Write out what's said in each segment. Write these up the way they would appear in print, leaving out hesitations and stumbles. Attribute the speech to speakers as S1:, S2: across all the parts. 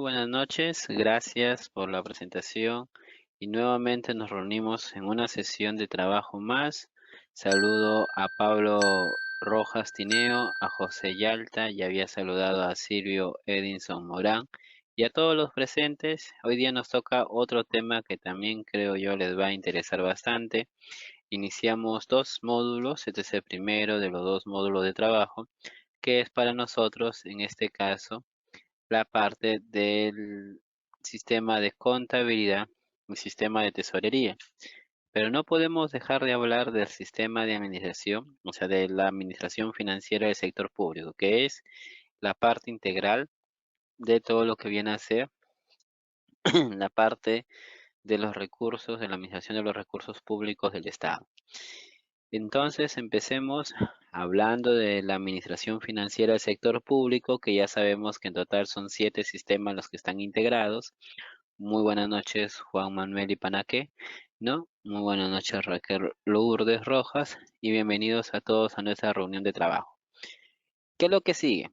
S1: buenas noches, gracias por la presentación y nuevamente nos reunimos en una sesión de trabajo más. Saludo a Pablo Rojas Tineo, a José Yalta, ya había saludado a Silvio Edinson Morán y a todos los presentes. Hoy día nos toca otro tema que también creo yo les va a interesar bastante. Iniciamos dos módulos, este es el primero de los dos módulos de trabajo, que es para nosotros, en este caso, la parte del sistema de contabilidad y sistema de tesorería. Pero no podemos dejar de hablar del sistema de administración, o sea, de la administración financiera del sector público, que es la parte integral de todo lo que viene a ser la parte de los recursos, de la administración de los recursos públicos del Estado. Entonces, empecemos hablando de la administración financiera del sector público, que ya sabemos que en total son 7 sistemas los que están integrados. Muy buenas noches, Juan Manuel Ipanaque, ¿no? Muy buenas noches, Raquel Lourdes Rojas, y bienvenidos a todos a nuestra reunión de trabajo. ¿Qué es lo que sigue?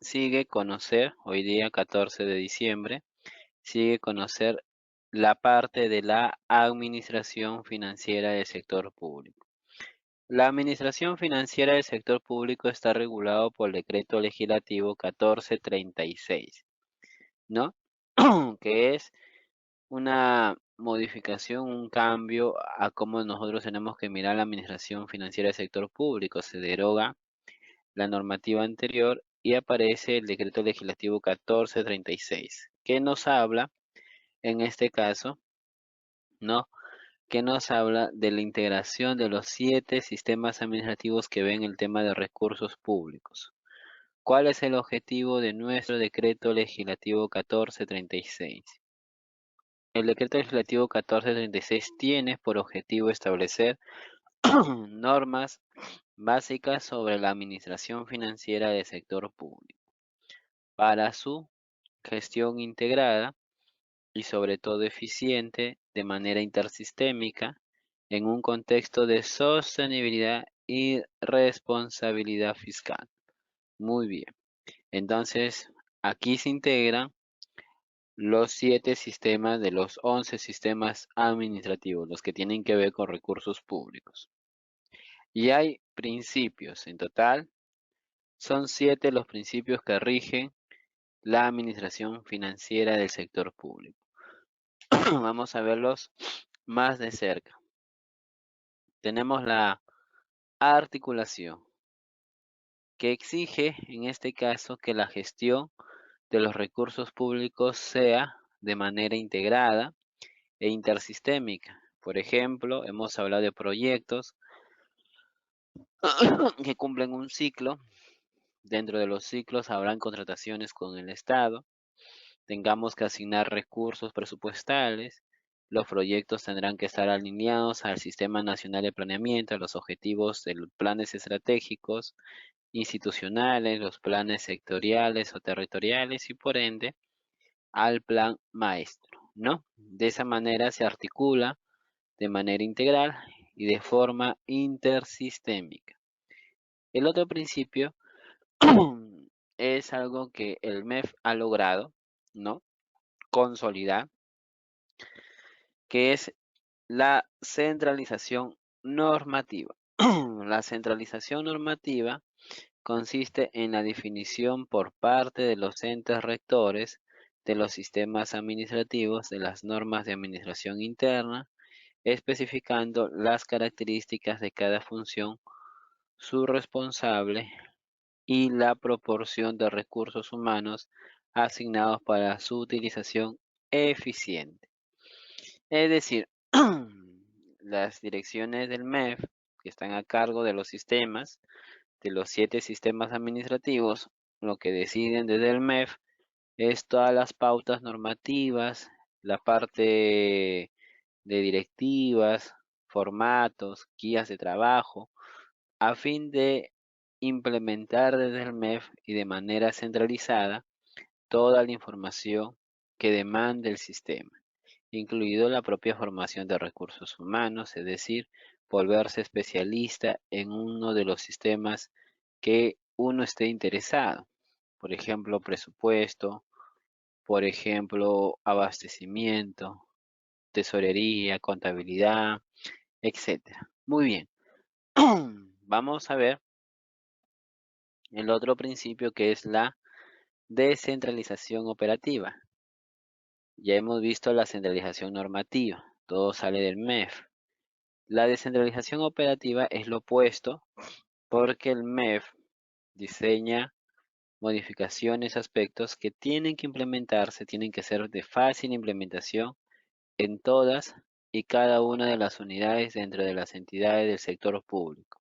S1: Sigue conocer, hoy día 14 de diciembre, sigue conocer la parte de la administración financiera del sector público. La administración financiera del sector público está regulado por el decreto legislativo 1436, ¿no? Que es una modificación, un cambio a cómo nosotros tenemos que mirar la administración financiera del sector público. Se deroga la normativa anterior y aparece el decreto legislativo 1436, que nos habla, en este caso, ¿no? Que nos habla de la integración de los 7 sistemas administrativos que ven el tema de recursos públicos. ¿Cuál es el objetivo de nuestro decreto legislativo 1436? El decreto legislativo 1436 tiene por objetivo establecer normas básicas sobre la administración financiera del sector público para su gestión integrada y sobre todo eficiente de manera intersistémica en un contexto de sostenibilidad y responsabilidad fiscal. Muy bien. Entonces, aquí se integran los 7 sistemas de los 11 sistemas administrativos, los que tienen que ver con recursos públicos. Y hay principios, en total son 7 los principios que rigen la administración financiera del sector público. Vamos a verlos más de cerca. Tenemos la articulación, que exige, en este caso, que la gestión de los recursos públicos sea de manera integrada e intersistémica. Por ejemplo, hemos hablado de proyectos que cumplen un ciclo. Dentro de los ciclos habrán contrataciones con el Estado. Tengamos que asignar recursos presupuestales. Los proyectos tendrán que estar alineados al Sistema Nacional de Planeamiento, a los objetivos de los planes estratégicos institucionales, los planes sectoriales o territoriales y por ende al plan maestro, ¿no? De esa manera se articula de manera integral y de forma intersistémica. El otro principio es algo que el MEF ha logrado, ¿no? Consolidar, que es la centralización normativa. La centralización normativa consiste en la definición por parte de los entes rectores de los sistemas administrativos de las normas de administración interna, especificando las características de cada función, su responsable y la proporción de recursos humanos asignados para su utilización eficiente. Es decir, las direcciones del MEF que están a cargo de los sistemas, de los 7 sistemas administrativos, lo que deciden desde el MEF es todas las pautas normativas, la parte de directivas, formatos, guías de trabajo, a fin de implementar desde el MEF y de manera centralizada toda la información que demande el sistema, incluido la propia formación de recursos humanos, es decir, volverse especialista en uno de los sistemas que uno esté interesado. Por ejemplo, presupuesto, por ejemplo, abastecimiento, tesorería, contabilidad, etcétera. Muy bien. Vamos a ver el otro principio, que es la descentralización operativa. Ya hemos visto la centralización normativa, todo sale del MEF. La descentralización operativa es lo opuesto, porque el MEF diseña modificaciones, aspectos que tienen que implementarse, tienen que ser de fácil implementación en todas y cada una de las unidades dentro de las entidades del sector público.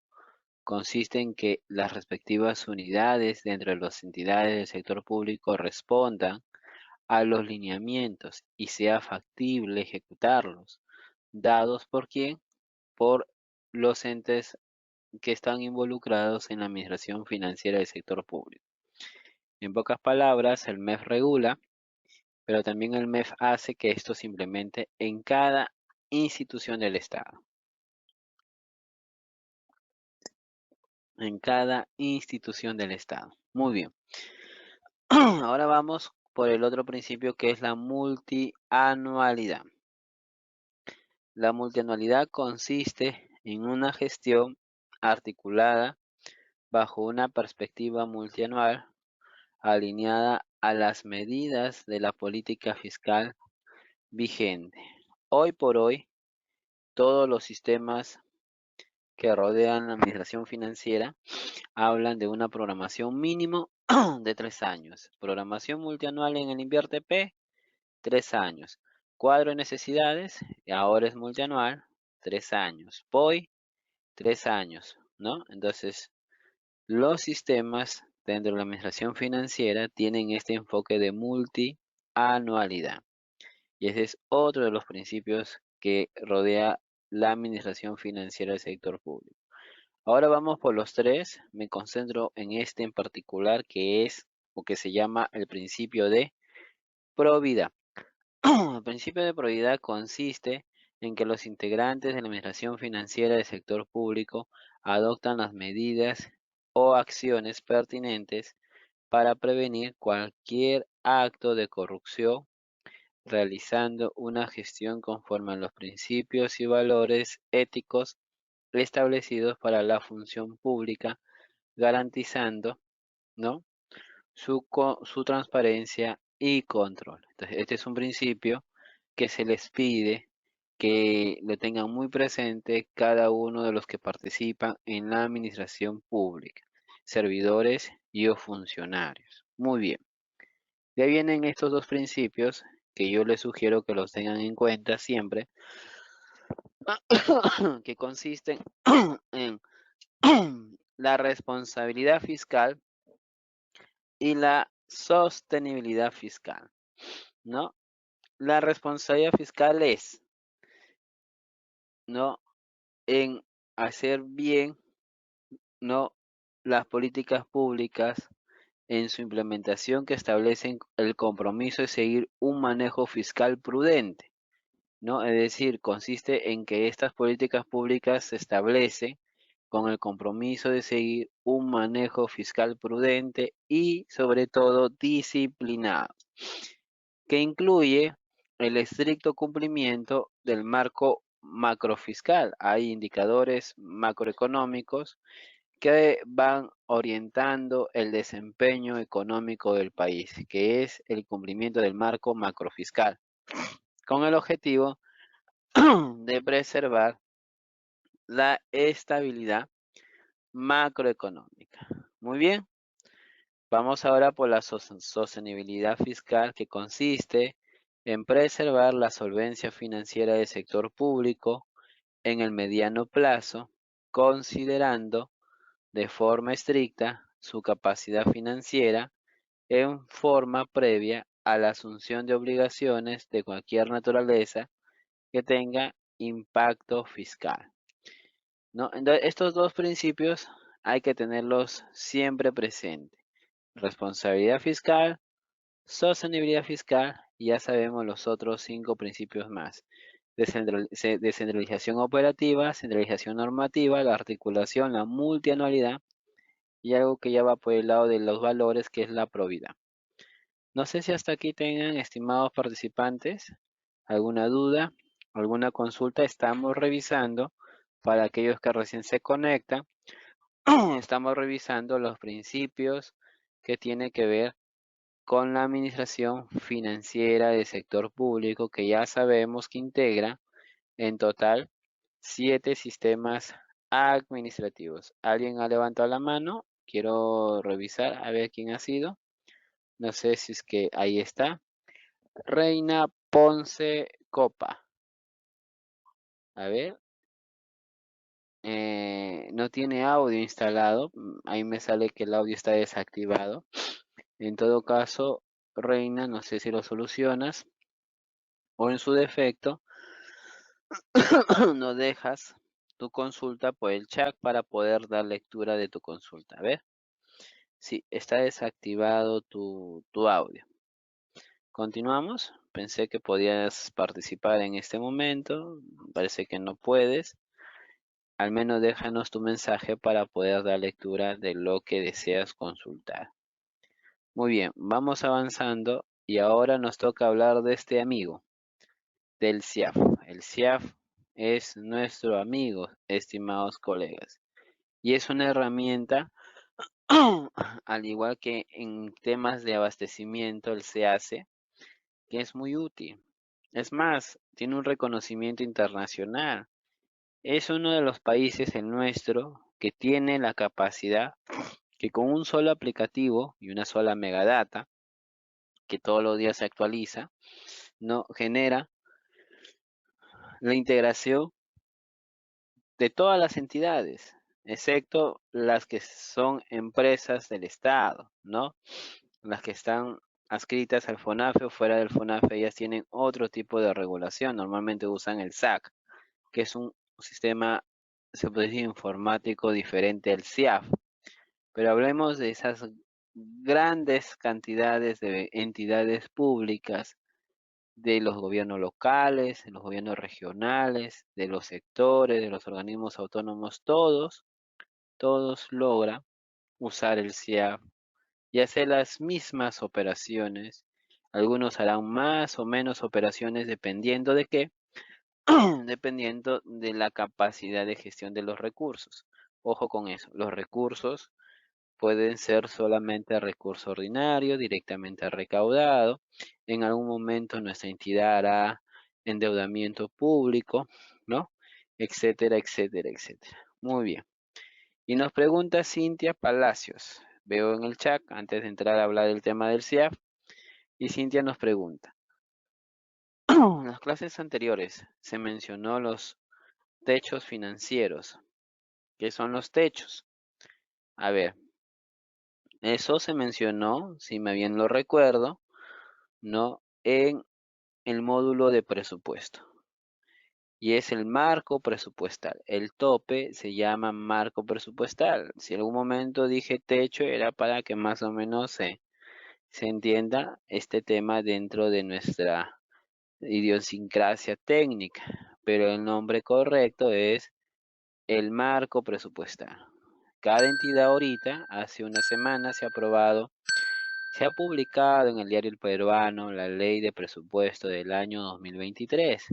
S1: Consiste en que las respectivas unidades dentro de las entidades del sector público respondan a los lineamientos y sea factible ejecutarlos, dados por quién, por los entes que están involucrados en la administración financiera del sector público. En pocas palabras, el MEF regula, pero también el MEF hace que esto se implemente en cada institución del Estado. En cada institución del Estado. Muy bien. Ahora vamos por el otro principio, que es la multianualidad. La multianualidad consiste en una gestión articulada bajo una perspectiva multianual alineada a las medidas de la política fiscal vigente. Hoy por hoy, todos los sistemas que rodean la administración financiera hablan de una programación mínimo de 3 años. Programación multianual en el Invierte P, 3 años. Cuadro de necesidades, ahora es multianual, 3 años. POI, 3 años, ¿no? Entonces, los sistemas dentro de la administración financiera tienen este enfoque de multianualidad. Y ese es otro de los principios que rodea la administración financiera del sector público. Ahora vamos por los tres. Me concentro en este en particular, que es o que se llama el principio de probidad. El principio de probidad consiste en que los integrantes de la administración financiera del sector público adoptan las medidas o acciones pertinentes para prevenir cualquier acto de corrupción, realizando una gestión conforme a los principios y valores éticos establecidos para la función pública, garantizando, ¿no?, su transparencia y control. Entonces, este es un principio que se les pide que lo tengan muy presente cada uno de los que participan en la administración pública, servidores y o funcionarios. Muy bien. Ya vienen estos dos principios que yo les sugiero que los tengan en cuenta siempre, que consisten en la responsabilidad fiscal y la sostenibilidad fiscal, ¿no? La responsabilidad fiscal es, ¿no?, en hacer bien, ¿no?, las políticas públicas en su implementación, que establecen el compromiso de seguir un manejo fiscal prudente, ¿no? Es decir, consiste en que estas políticas públicas se establecen con el compromiso de seguir un manejo fiscal prudente y, sobre todo, disciplinado, que incluye el estricto cumplimiento del marco macrofiscal. Hay indicadores macroeconómicos que van orientando el desempeño económico del país, que es el cumplimiento del marco macrofiscal, con el objetivo de preservar la estabilidad macroeconómica. Muy bien, vamos ahora por la sostenibilidad fiscal, que consiste en preservar la solvencia financiera del sector público en el mediano plazo, considerando de forma estricta su capacidad financiera en forma previa a la asunción de obligaciones de cualquier naturaleza que tenga impacto fiscal, ¿no? Entonces, estos dos principios hay que tenerlos siempre presentes. Responsabilidad fiscal, sostenibilidad fiscal, y ya sabemos los otros 5 principios más. Descentralización operativa, centralización normativa, la articulación, la multianualidad y algo que ya va por el lado de los valores, que es la probidad. No sé si hasta aquí tengan, estimados participantes, alguna duda, alguna consulta. Estamos revisando, para aquellos que recién se conectan, estamos revisando los principios que tienen que ver con la administración financiera del sector público, que ya sabemos que integra en total 7 sistemas administrativos. ¿Alguien ha levantado la mano? Quiero revisar a ver quién ha sido. No sé si es que ahí está. Reina Ponce Copa. A ver. No tiene audio instalado. Ahí me sale que el audio está desactivado. En todo caso, Reina, no sé si lo solucionas. O en su defecto, no dejas tu consulta por el chat para poder dar lectura de tu consulta. A ver. Sí, está desactivado tu audio. Continuamos. Pensé que podías participar en este momento. Parece que no puedes. Al menos déjanos tu mensaje para poder dar lectura de lo que deseas consultar. Muy bien, vamos avanzando y ahora nos toca hablar de este amigo, del CIAF. El CIAF es nuestro amigo, estimados colegas, y es una herramienta, al igual que en temas de abastecimiento, el SEACE, que es muy útil. Es más, tiene un reconocimiento internacional. Es uno de los países, el nuestro, que tiene la capacidad que con un solo aplicativo y una sola megadata, que todos los días se actualiza, no genera la integración de todas las entidades, excepto las que son empresas del Estado, ¿no? Las que están adscritas al FONAFE o fuera del FONAFE, ellas tienen otro tipo de regulación, normalmente usan el SAC, que es un sistema, se puede decir, informático diferente al CIAF. Pero hablemos de esas grandes cantidades de entidades públicas, de los gobiernos locales, de los gobiernos regionales, de los sectores, de los organismos autónomos, todos logran usar el CIAF y hacer las mismas operaciones. Algunos harán más o menos operaciones dependiendo de qué, dependiendo de la capacidad de gestión de los recursos. Ojo con eso, los recursos pueden ser solamente recurso ordinario, directamente recaudado. En algún momento nuestra entidad hará endeudamiento público, ¿no? Etcétera, etcétera, etcétera. Muy bien. Y nos pregunta Cintia Palacios. Veo en el chat, antes de entrar a hablar del tema del CIAF, y Cintia nos pregunta. En las clases anteriores se mencionó los techos financieros. ¿Qué son los techos? A ver, eso se mencionó, si me bien lo recuerdo, ¿no? En el módulo de presupuesto. Y es el marco presupuestal. El tope se llama marco presupuestal. Si en algún momento dije techo, era para que más o menos se entienda este tema dentro de nuestra idiosincrasia técnica. Pero el nombre correcto es el marco presupuestal. Cada entidad ahorita, hace una semana, se ha publicado en el Diario El Peruano la Ley de Presupuesto del año 2023.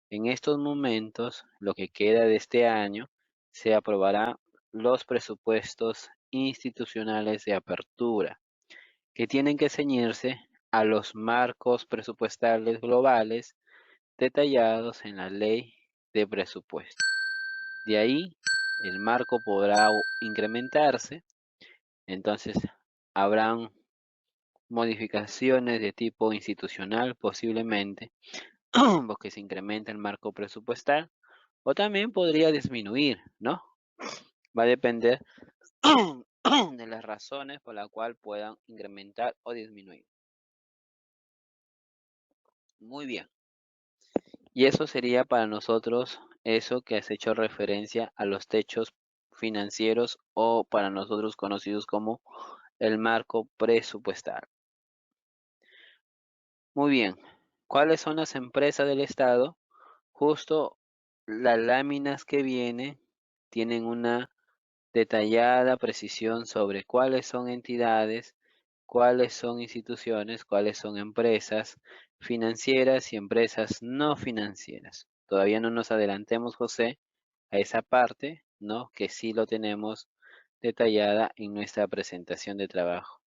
S1: En estos momentos, lo que queda de este año, se aprobará los presupuestos institucionales de apertura, que tienen que ceñirse a los marcos presupuestales globales detallados en la Ley de Presupuesto. De ahí, el marco podrá incrementarse, entonces habrán modificaciones de tipo institucional posiblemente, porque se incrementa el marco presupuestal, o también podría disminuir, ¿no? Va a depender de las razones por las cuales puedan incrementar o disminuir. Muy bien. Y eso sería para nosotros eso que has hecho referencia a los techos financieros o para nosotros conocidos como el marco presupuestal. Muy bien. ¿Cuáles son las empresas del Estado? Justo las láminas que vienen tienen una detallada precisión sobre cuáles son entidades cuáles son instituciones, cuáles son empresas financieras y empresas no financieras. Todavía no nos adelantemos, José, a esa parte, ¿no? Que sí lo tenemos detallada en nuestra presentación de trabajo.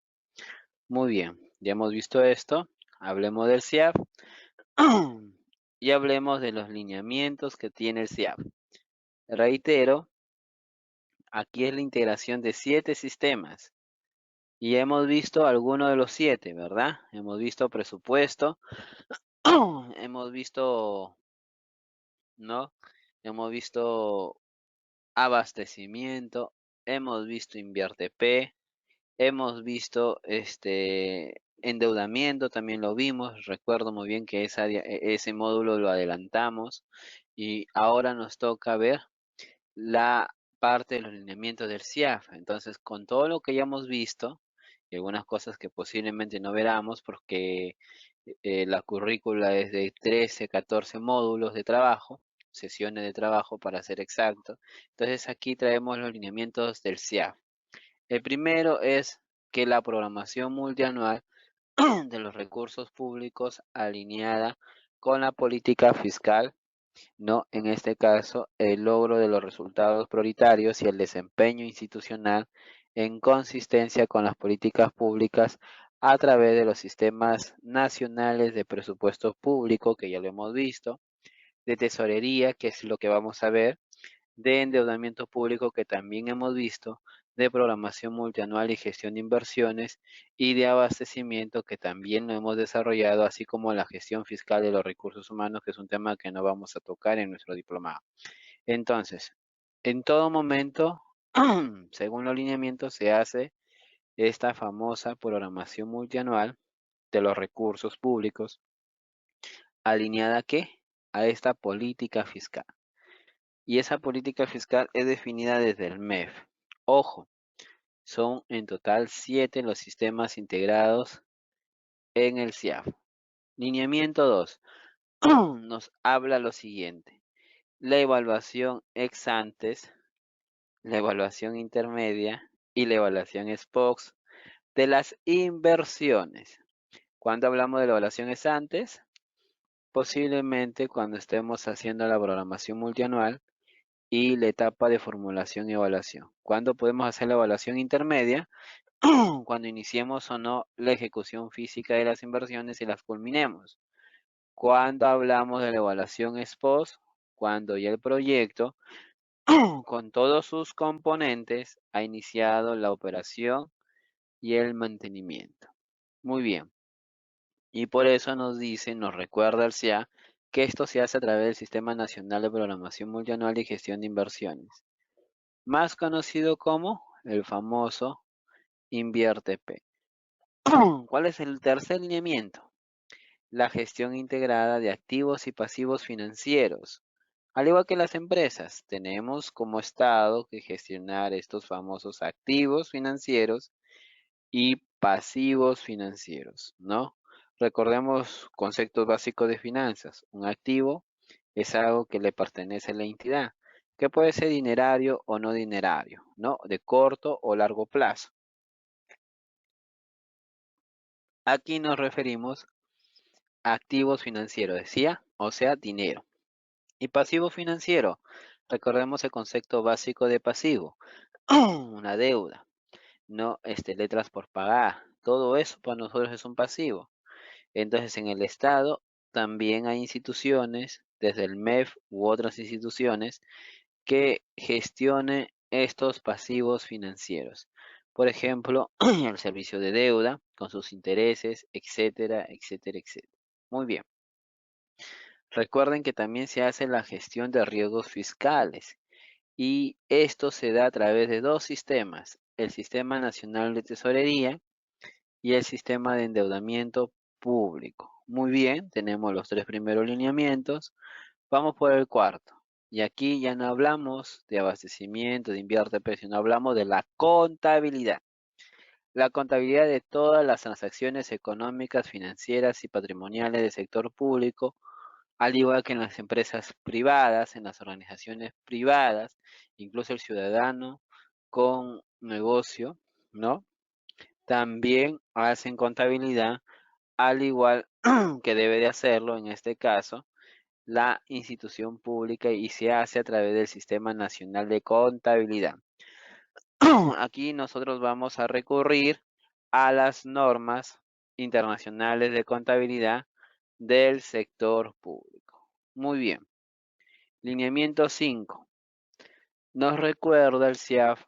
S1: Muy bien, ya hemos visto esto. Hablemos del CIAF y hablemos de los lineamientos que tiene el CIAF. Reitero, aquí es la integración de 7 sistemas y hemos visto algunos de los 7, ¿verdad? Hemos visto presupuesto, hemos visto, ¿no? Hemos visto abastecimiento, hemos visto invierte P, hemos visto endeudamiento, también lo vimos. Recuerdo muy bien que ese módulo lo adelantamos y ahora nos toca ver la parte de los lineamientos del CIAF. Entonces, con todo lo que ya hemos visto y algunas cosas que posiblemente no veramos porque la currícula es de 13, 14 módulos de trabajo, sesiones de trabajo para ser exacto. Entonces, aquí traemos los lineamientos del CIAF. El primero es que la programación multianual de los recursos públicos alineada con la política fiscal, ¿no? En este caso, el logro de los resultados prioritarios y el desempeño institucional en consistencia con las políticas públicas a través de los sistemas nacionales de presupuesto público, que ya lo hemos visto, de tesorería, que es lo que vamos a ver, de endeudamiento público que también hemos visto, de programación multianual y gestión de inversiones y de abastecimiento que también lo hemos desarrollado, así como la gestión fiscal de los recursos humanos, que es un tema que no vamos a tocar en nuestro diplomado. Entonces, en todo momento, según los lineamientos, se hace esta famosa programación multianual de los recursos públicos, alineada ¿a qué? A esta política fiscal. Y esa política fiscal es definida desde el MEF. Ojo, son en total 7 los sistemas integrados en el CIAF. Lineamiento 2 nos habla lo siguiente. La evaluación ex antes, la evaluación intermedia y la evaluación ex post de las inversiones. Cuando hablamos de la evaluación ex antes, posiblemente cuando estemos haciendo la programación multianual y la etapa de formulación y evaluación. ¿Cuándo podemos hacer la evaluación intermedia? Cuando iniciemos o no la ejecución física de las inversiones y las culminemos. Cuando hablamos de la evaluación ex post, cuando ya el proyecto, con todos sus componentes, ha iniciado la operación y el mantenimiento. Muy bien. Y por eso nos dice, nos recuerda el CIA, que esto se hace a través del Sistema Nacional de Programación Multianual y Gestión de Inversiones, más conocido como el famoso Invierte P. ¿Cuál es el tercer lineamiento? La gestión integrada de activos y pasivos financieros. Al igual que las empresas, tenemos como Estado que gestionar estos famosos activos financieros y pasivos financieros, ¿no? Recordemos conceptos básicos de finanzas. Un activo es algo que le pertenece a la entidad, que puede ser dinerario o no dinerario, ¿no? De corto o largo plazo. Aquí nos referimos a activos financieros, decía, o sea, dinero. Y pasivo financiero, recordemos el concepto básico de pasivo, una deuda, no letras por pagar. Todo eso para nosotros es un pasivo. Entonces, en el Estado también hay instituciones, desde el MEF u otras instituciones, que gestionen estos pasivos financieros. Por ejemplo, el servicio de deuda con sus intereses, etcétera, etcétera, etcétera. Muy bien. Recuerden que también se hace la gestión de riesgos fiscales y esto se da a través de dos sistemas, el Sistema Nacional de Tesorería y el Sistema de Endeudamiento Público. Muy bien, tenemos los 3 primeros lineamientos. Vamos por el cuarto. Y aquí ya no hablamos de abastecimiento, de invierte precio, no hablamos de la contabilidad. La contabilidad de todas las transacciones económicas, financieras y patrimoniales del sector público, al igual que en las empresas privadas, en las organizaciones privadas, incluso el ciudadano con negocio, ¿no? también hacen contabilidad, al igual que debe de hacerlo en este caso la institución pública y se hace a través del Sistema Nacional de Contabilidad. Aquí nosotros vamos a recurrir a las normas internacionales de contabilidad del sector público. Muy bien. Lineamiento 5. Nos recuerda el CIAF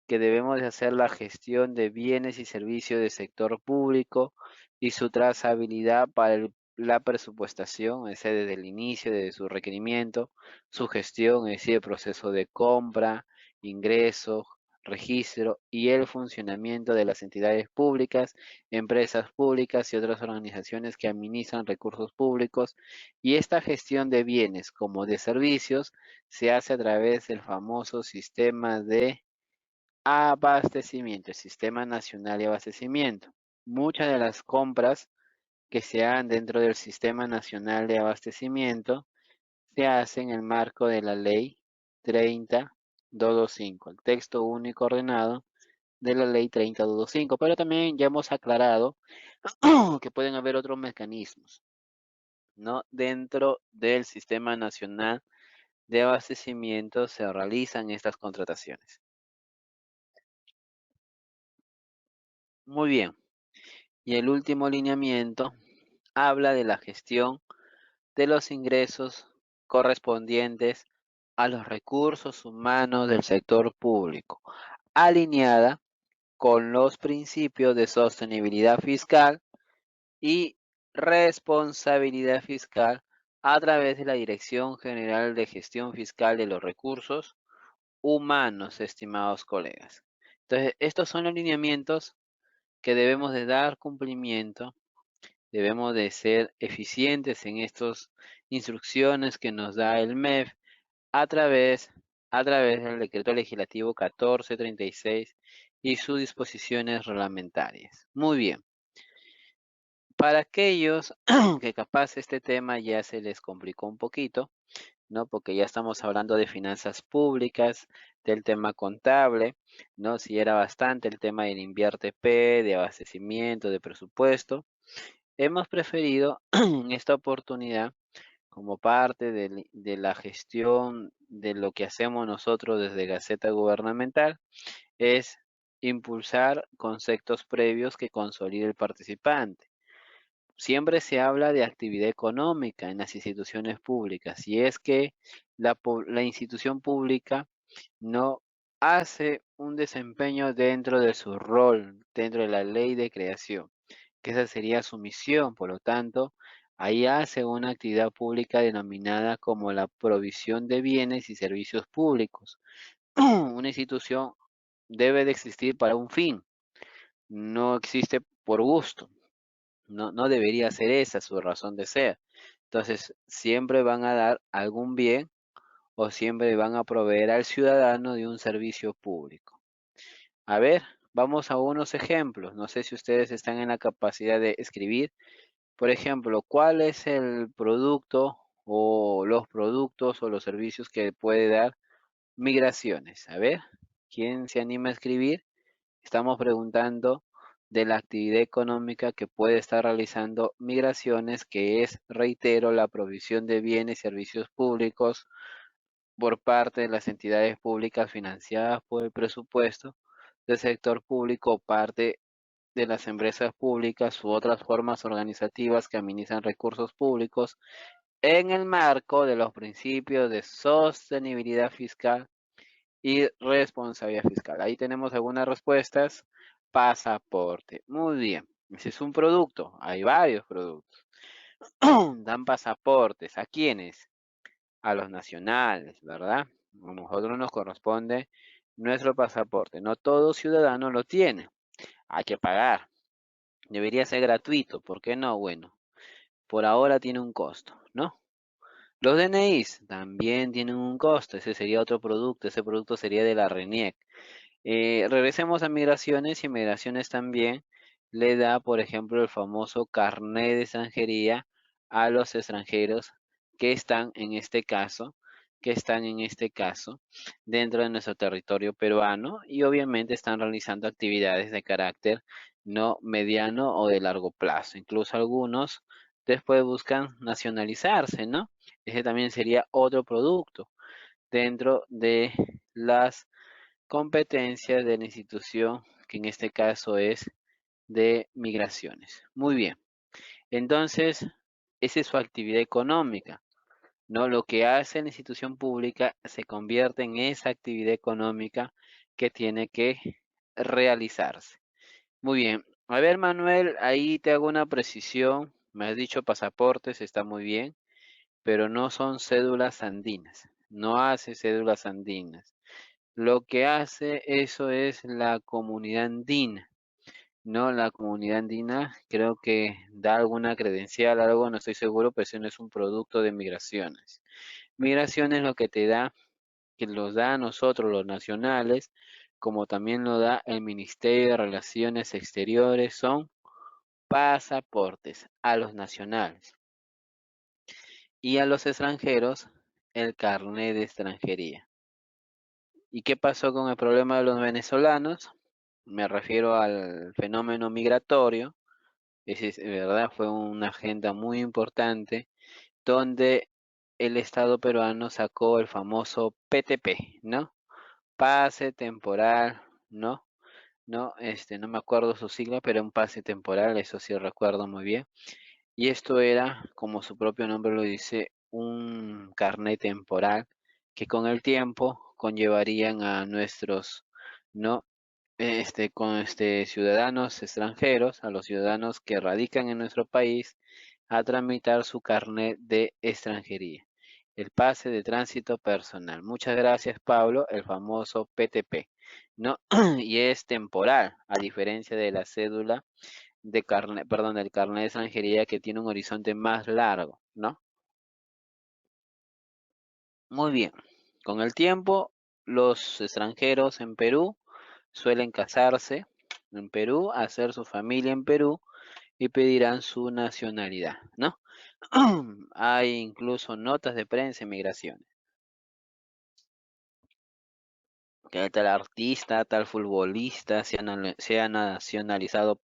S1: que debemos de hacer la gestión de bienes y servicios del sector público y su trazabilidad para la presupuestación, es decir, desde el inicio, desde su requerimiento, su gestión, es decir, el proceso de compra, ingreso, registro y el funcionamiento de las entidades públicas, empresas públicas y otras organizaciones que administran recursos públicos. Y esta gestión de bienes como de servicios se hace a través del famoso sistema de abastecimiento, el Sistema Nacional de Abastecimiento. Muchas de las compras que se hagan dentro del Sistema Nacional de Abastecimiento se hacen en el marco de la Ley 30225, el texto único ordenado de la Ley 30225, pero también ya hemos aclarado que pueden haber otros mecanismos, ¿no? Dentro del Sistema Nacional de Abastecimiento se realizan estas contrataciones. Muy bien. Y el último lineamiento habla de la gestión de los ingresos correspondientes a los recursos humanos del sector público, alineada con los principios de sostenibilidad fiscal y responsabilidad fiscal a través de la Dirección General de Gestión Fiscal de los Recursos Humanos, estimados colegas. Entonces, estos son los lineamientos que debemos de dar cumplimiento. Debemos de ser eficientes en estas instrucciones que nos da el MEF a través, a través del decreto legislativo 1436 y sus disposiciones reglamentarias. Muy bien. Para aquellos que capaz este tema ya se les complicó un poquito, ¿no? Porque ya estamos hablando de finanzas públicas, del tema contable, ¿no? Si era bastante el tema del invierte P, de abastecimiento, de presupuesto. Hemos preferido en esta oportunidad, como parte de la gestión de lo que hacemos nosotros desde Gaceta Gubernamental, es impulsar conceptos previos que consolide el participante. Siempre se habla de actividad económica en las instituciones públicas y es que la institución pública no hace un desempeño dentro de su rol, dentro de la ley de creación, que esa sería su misión. Por lo tanto, ahí hace una actividad pública denominada como la provisión de bienes y servicios públicos. Una institución debe de existir para un fin, no existe por gusto. No debería ser esa su razón de ser. Entonces, siempre van a dar algún bien o siempre van a proveer al ciudadano de un servicio público. A ver, vamos a unos ejemplos. No sé si ustedes están en la capacidad de escribir. Por ejemplo, ¿cuál es el producto o los productos o los servicios que puede dar migraciones? A ver, ¿quién se anima a escribir? Estamos preguntando de la actividad económica que puede estar realizando migraciones, que es, reitero, la provisión de bienes y servicios públicos por parte de las entidades públicas financiadas por el presupuesto del sector público o parte de las empresas públicas u otras formas organizativas que administran recursos públicos en el marco de los principios de sostenibilidad fiscal y responsabilidad fiscal. Ahí tenemos algunas respuestas. Pasaporte. Muy bien. Ese es un producto. Hay varios productos. Dan pasaportes. ¿A quiénes? A los nacionales, ¿verdad? A nosotros nos corresponde nuestro pasaporte. No todo ciudadano lo tiene. Hay que pagar. Debería ser gratuito. ¿Por qué no? Bueno, por ahora tiene un costo, ¿no? Los DNIs también tienen un costo. Ese sería otro producto. Ese producto sería de la RENIEC. Regresemos a migraciones y migraciones también le da, por ejemplo, el famoso carnet de extranjería a los extranjeros que están, en este caso, que están en este caso dentro de nuestro territorio peruano y obviamente están realizando actividades de carácter no mediano o de largo plazo. Incluso algunos después buscan nacionalizarse, ¿no? Ese también sería otro producto dentro de las competencias de la institución, que en este caso es de migraciones. Muy bien. Entonces, esa es su actividad económica, ¿no? Lo que hace la institución pública se convierte en esa actividad económica que tiene que realizarse. Muy bien. A ver, Manuel, ahí te hago una precisión. Me has dicho pasaportes, está muy bien, pero no son cédulas andinas. No hace cédulas andinas. Lo que hace eso es la comunidad andina. No, la comunidad andina creo que da alguna credencial, algo, no estoy seguro, pero eso no es un producto de migraciones. Migraciones lo que te da, que los da a nosotros los nacionales, como también lo da el Ministerio de Relaciones Exteriores, son pasaportes a los nacionales y a los extranjeros el carnet de extranjería. ¿Y qué pasó con el problema de los venezolanos? Me refiero al fenómeno migratorio. Ese es, verdad, fue una agenda muy importante donde el Estado peruano sacó el famoso PTP, ¿no? Pase temporal, ¿no? No, no me acuerdo su sigla, pero un pase temporal, eso sí recuerdo muy bien. Y esto era, como su propio nombre lo dice, un carnet temporal que con el tiempo conllevarían a nuestros, ¿no? Con ciudadanos extranjeros, a los ciudadanos que radican en nuestro país, a tramitar su carnet de extranjería, el pase de tránsito personal. Muchas gracias, Pablo, el famoso PTP, ¿no? Y es temporal, a diferencia de la cédula de carnet, perdón, del carnet de extranjería que tiene un horizonte más largo, ¿no? Muy bien. Con el tiempo, los extranjeros en Perú suelen casarse en Perú, hacer su familia en Perú y pedirán su nacionalidad, ¿no? Hay incluso notas de prensa en migraciones, que tal artista, tal futbolista se ha nacionalizado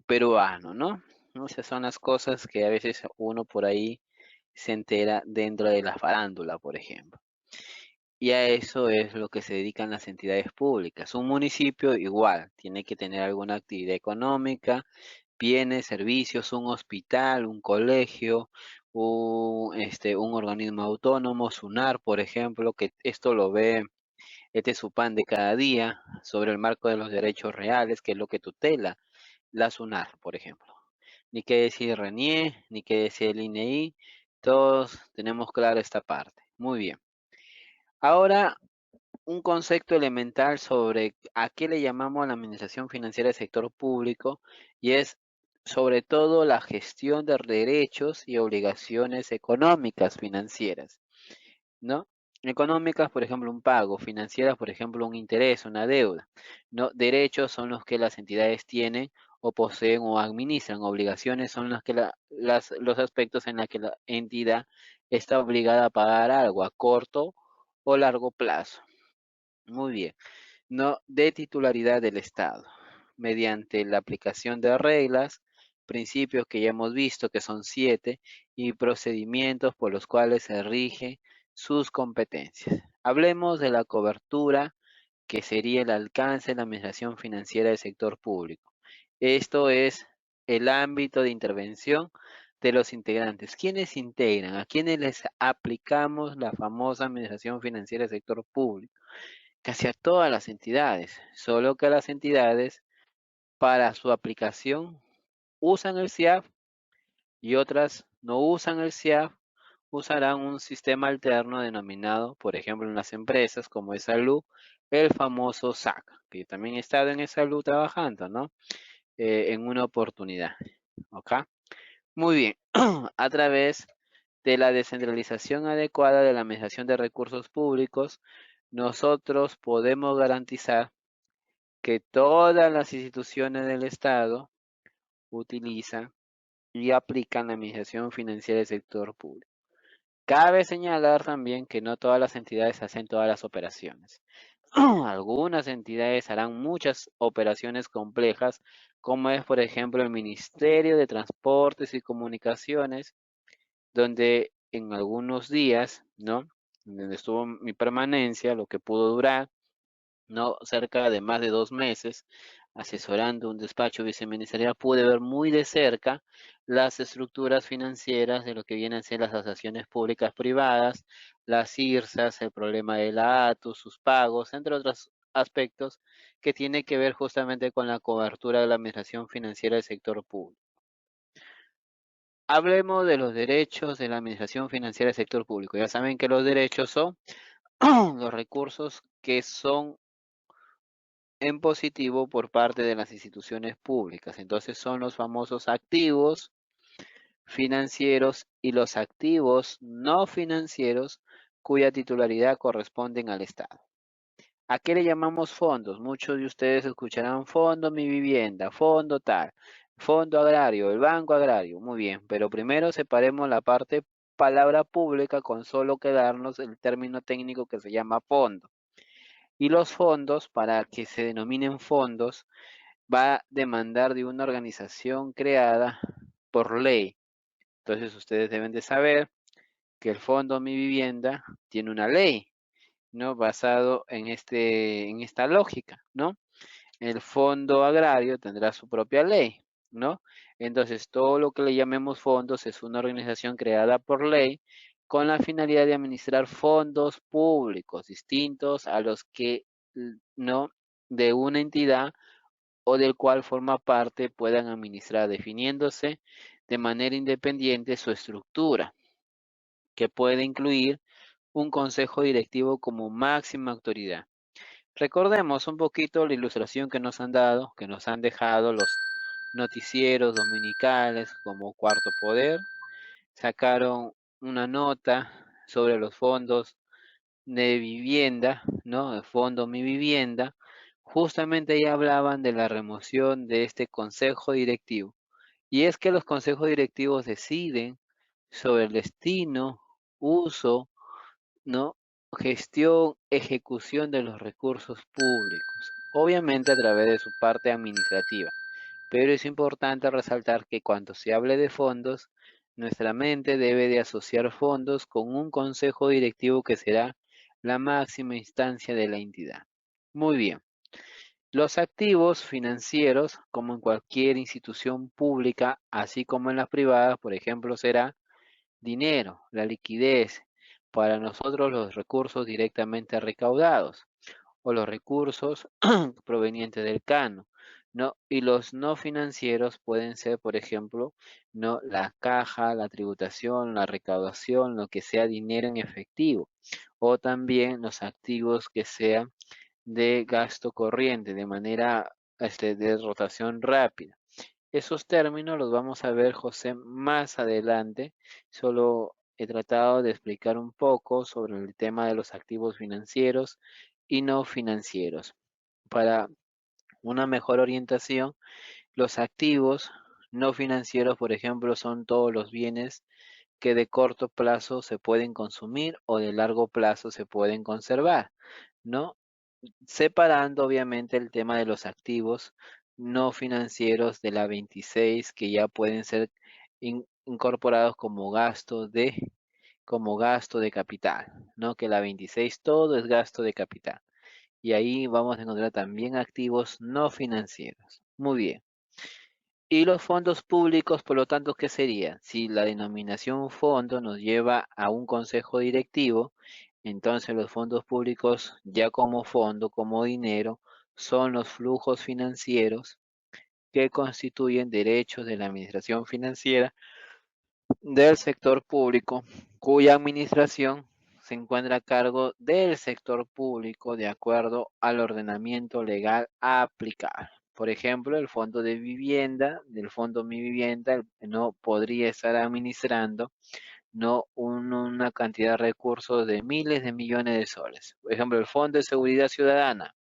S1: peruano, ¿no? Esas son las cosas que a veces uno por ahí se entera dentro de la farándula, por ejemplo. Y a eso es lo que se dedican las entidades públicas. Un municipio igual, tiene que tener alguna actividad económica, bienes, servicios, un hospital, un colegio, un organismo autónomo, SUNAR, por ejemplo, que esto lo ve, este es su pan de cada día, sobre el marco de los derechos reales, que es lo que tutela la SUNAR, por ejemplo. Ni qué decir RENIE, ni qué decir el INEI, todos tenemos clara esta parte. Muy bien. Ahora, un concepto elemental sobre a qué le llamamos la administración financiera del sector público y es sobre todo la gestión de derechos y obligaciones económicas financieras, ¿no? Económicas, por ejemplo, un pago; financieras, por ejemplo, un interés, una deuda, ¿no? Derechos son los que las entidades tienen o poseen o administran; obligaciones son las que los aspectos en los que la entidad está obligada a pagar algo a corto o largo plazo. Muy bien. No de titularidad del Estado, mediante la aplicación de reglas, principios que ya hemos visto que son 7 y procedimientos por los cuales se rige sus competencias. Hablemos de la cobertura, que sería el alcance de la administración financiera del sector público. Esto es el ámbito de intervención de los integrantes. ¿Quiénes integran? ¿A quiénes les aplicamos la famosa administración financiera del sector público? Casi a todas las entidades, solo que las entidades para su aplicación usan el CIAF y otras no usan el CIAF, usarán un sistema alterno denominado, por ejemplo, en las empresas como es Salud, el famoso SAC, que yo también he estado en Salud trabajando, ¿no? En una oportunidad, ¿ok? Muy bien, a través de la descentralización adecuada de la administración de recursos públicos, nosotros podemos garantizar que todas las instituciones del Estado utilizan y aplican la administración financiera del sector público. Cabe señalar también que no todas las entidades hacen todas las operaciones. Algunas entidades harán muchas operaciones complejas, como es, por ejemplo, el Ministerio de Transportes y Comunicaciones, donde en algunos días, ¿no? Donde estuvo mi permanencia, lo que pudo durar, ¿no? Cerca de más de 2 meses, asesorando un despacho viceministerial, pude ver muy de cerca las estructuras financieras de lo que vienen a ser las asociaciones públicas privadas, las IRSAs, el problema de la ATU, sus pagos, entre otros aspectos que tiene que ver justamente con la cobertura de la administración financiera del sector público. Hablemos de los derechos de la administración financiera del sector público. Ya saben que los derechos son los recursos que son en positivo por parte de las instituciones públicas. Entonces son los famosos activos financieros y los activos no financieros cuya titularidad corresponden al Estado. ¿A qué le llamamos fondos? Muchos de ustedes escucharán fondo mi vivienda, fondo tal, fondo agrario, el banco agrario. Muy bien, pero primero separemos la parte palabra pública con solo quedarnos el término técnico que se llama fondo. Y los fondos, para que se denominen fondos, va a demandar de una organización creada por ley. Entonces ustedes deben de saber que el Fondo Mi Vivienda tiene una ley, ¿no? Basado en esta lógica, ¿no? El Fondo Agrario tendrá su propia ley, ¿no? Entonces todo lo que le llamemos fondos es una organización creada por ley con la finalidad de administrar fondos públicos distintos a los que, ¿no? De una entidad o del cual forma parte puedan administrar, definiéndose de manera independiente su estructura, que puede incluir un consejo directivo como máxima autoridad. Recordemos un poquito la ilustración que nos han dado, que nos han dejado los noticieros dominicales como Cuarto Poder. Sacaron una nota sobre los fondos de vivienda, ¿no? El fondo Mi Vivienda. Justamente ya hablaban de la remoción de este consejo directivo. Y es que los consejos directivos deciden sobre el destino, uso, ¿no? Gestión, ejecución de los recursos públicos, obviamente a través de su parte administrativa. Pero es importante resaltar que cuando se hable de fondos, nuestra mente debe de asociar fondos con un consejo directivo que será la máxima instancia de la entidad. Muy bien. Los activos financieros, como en cualquier institución pública, así como en las privadas, por ejemplo, será dinero, la liquidez, para nosotros los recursos directamente recaudados o los recursos provenientes del cano, ¿no? Y los no financieros pueden ser, por ejemplo, ¿no? La caja, la tributación, la recaudación, lo que sea dinero en efectivo, o también los activos que sean de gasto corriente, de manera de rotación rápida. Esos términos los vamos a ver, José, más adelante. Solo he tratado de explicar un poco sobre el tema de los activos financieros y no financieros. Para una mejor orientación, los activos no financieros, por ejemplo, son todos los bienes que de corto plazo se pueden consumir o de largo plazo se pueden conservar, ¿no? Separando obviamente el tema de los activos no financieros de la 26 que ya pueden ser incorporados como gasto de capital, ¿no? Que la 26 todo es gasto de capital. Y ahí vamos a encontrar también activos no financieros. Muy bien. Y los fondos públicos, por lo tanto, ¿qué sería? Si la denominación fondo nos lleva a un consejo directivo, entonces los fondos públicos, ya como fondo, como dinero, son los flujos financieros que constituyen derechos de la administración financiera del sector público, cuya administración se encuentra a cargo del sector público de acuerdo al ordenamiento legal aplicable. Por ejemplo, el fondo de vivienda, del fondo Mi Vivienda, no podría estar administrando no una cantidad de recursos de miles de millones de soles. Por ejemplo, el Fondo de Seguridad Ciudadana.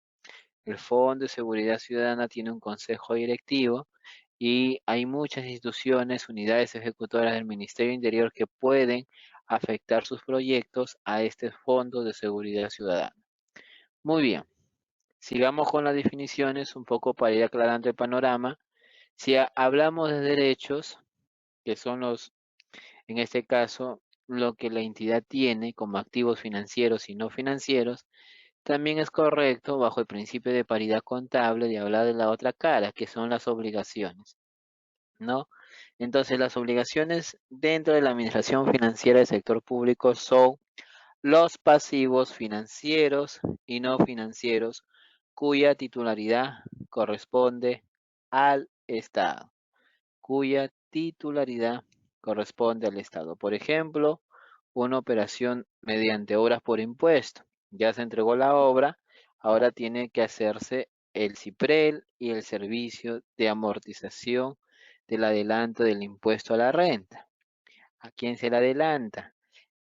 S1: El Fondo de Seguridad Ciudadana tiene un consejo directivo y hay muchas instituciones, unidades ejecutoras del Ministerio Interior que pueden afectar sus proyectos a este Fondo de Seguridad Ciudadana. Muy bien, sigamos con las definiciones un poco para ir aclarando el panorama. Si hablamos de derechos, que son en este caso, lo que la entidad tiene como activos financieros y no financieros, también es correcto, bajo el principio de paridad contable, de hablar de la otra cara, que son las obligaciones, ¿no? Entonces, las obligaciones dentro de la administración financiera del sector público son los pasivos financieros y no financieros, cuya titularidad corresponde al Estado, cuya titularidad corresponde al Estado. Por ejemplo, una operación mediante obras por impuesto. Ya se entregó la obra, ahora tiene que hacerse el CIPREL y el servicio de amortización del adelanto del impuesto a la renta. ¿A quién se le adelanta?